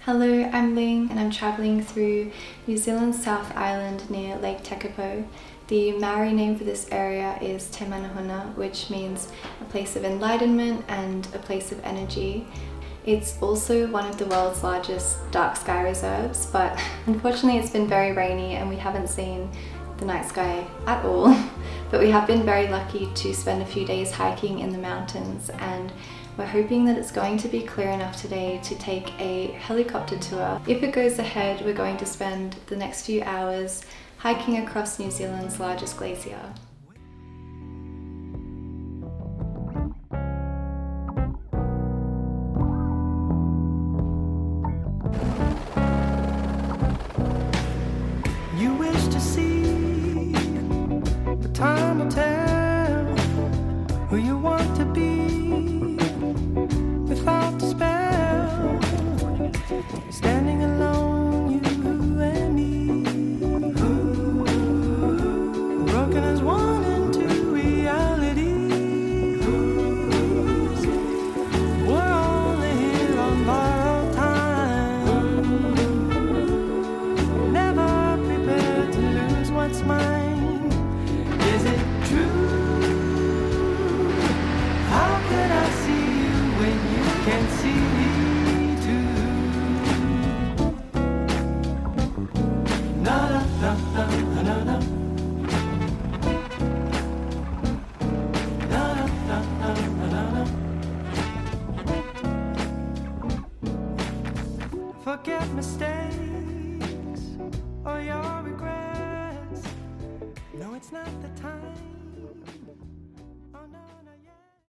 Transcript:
Hello, I'm Ling and I'm travelling through New Zealand's South Island near Lake Tekapo. The Maori name for this area is Te Manahuna, which means a place of enlightenment and a place of energy. It's also one of the world's largest dark sky reserves, but unfortunately it's been very rainy and we haven't seen the night sky at all. But we have been very lucky to spend a few days hiking in the mountains, and we're hoping that it's going to be clear enough today to take a helicopter tour. If it goes ahead, we're going to spend the next few hours hiking across New Zealand's largest glacier. You wish to see, but time will tell who you want to be without the spell. Standing alone, you and me, broken as one into realities. We're only here on borrowed time, never prepared to lose what's mine. Is it true? How could I see you when you can see me too? Na na na na na na. Na na na na na. Forget mistakes or your regrets. No, it's not the time.